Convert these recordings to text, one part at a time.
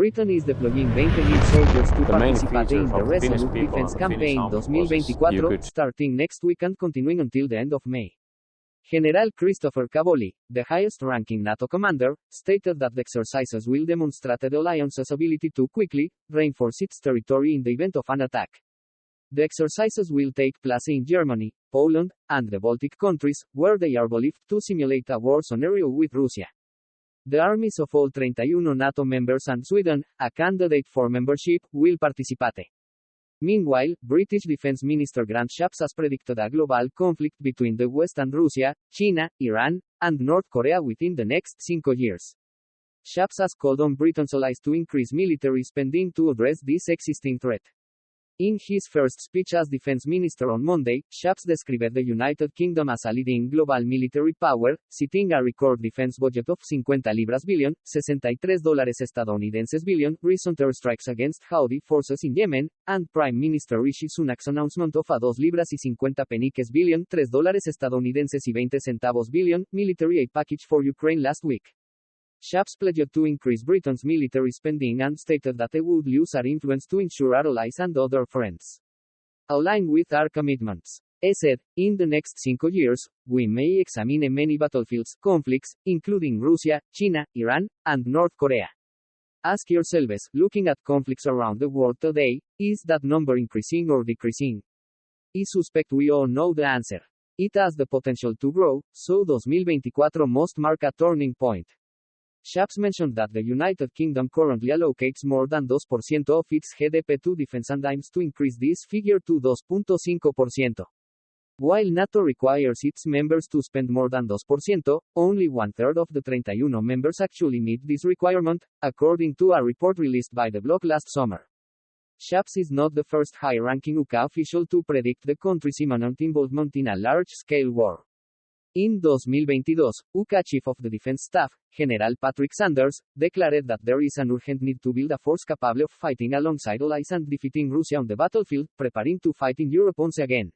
Britain is deploying 20,000 soldiers to The main participate in feature the of the Finnish Resolute people Defense and the Finnish Campaign armed forces, 2024, you could starting next week and continuing until the end of May. General Christopher Cavoli, the highest-ranking NATO commander, stated that the exercises will demonstrate the alliance's ability to quickly reinforce its territory in the event of an attack. The exercises will take place in Germany, Poland, and the Baltic countries, where they are believed to simulate a war scenario with Russia. The armies of all 31 NATO members and Sweden, a candidate for membership, will participate. Meanwhile, British Defence Minister Grant Shapps has predicted a global conflict between the West and Russia, China, Iran, and North Korea within the next 5 years. Shapps has called on Britain's allies to increase military spending to address this existing threat. In his first speech as defense minister on Monday, Shapps described the United Kingdom as a leading global military power, citing a record defense budget of 50 libras billion, $63 estadounidenses billion, recent airstrikes against Houthi forces in Yemen, and Prime Minister Rishi Sunak's announcement of a 2 libras y 50 peniques billion, $3 estadounidenses y 20 centavos billion, military aid package for Ukraine last week. Shapps pledged to increase Britain's military spending and stated that they would use our influence to ensure our allies and other friends align with our commitments. He said, in the next 5 years, we may examine many battlefields, conflicts, including Russia, China, Iran, and North Korea. Ask yourselves, looking at conflicts around the world today, is that number increasing or decreasing? I suspect we all know the answer. It has the potential to grow, so 2024 must mark a turning point. Shapps mentioned that the United Kingdom currently allocates more than 2% of its GDP to defense and aims to increase this figure to 2.5%. While NATO requires its members to spend more than 2%, only one-third of the 31 members actually meet this requirement, according to a report released by the bloc last summer. Shapps is not the first high-ranking UK official to predict the country's imminent involvement in a large-scale war. In 2022, UK Chief of the Defense Staff, General Patrick Sanders, declared that there is an urgent need to build a force capable of fighting alongside allies and defeating Russia on the battlefield, preparing to fight in Europe once again.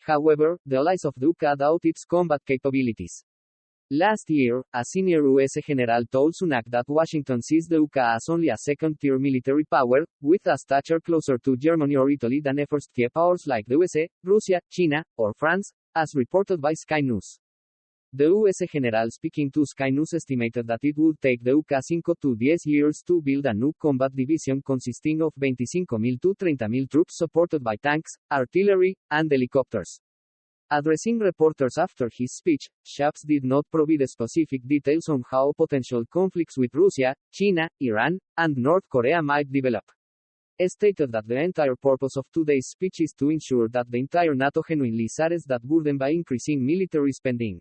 However, the allies of the UK doubt its combat capabilities. Last year, a senior US general told Sunak that Washington sees the UK as only a second-tier military power, with a stature closer to Germany or Italy than first-tier powers like the USA, Russia, China, or France, as reported by Sky News. The US general speaking to Sky News estimated that it would take the UK 5 to 10 years to build a new combat division consisting of 25,000 to 30,000 troops supported by tanks, artillery, and helicopters. Addressing reporters after his speech, Shapps did not provide specific details on how potential conflicts with Russia, China, Iran, and North Korea might develop. He stated that the entire purpose of today's speech is to ensure that the entire NATO genuinely shares that burden by increasing military spending.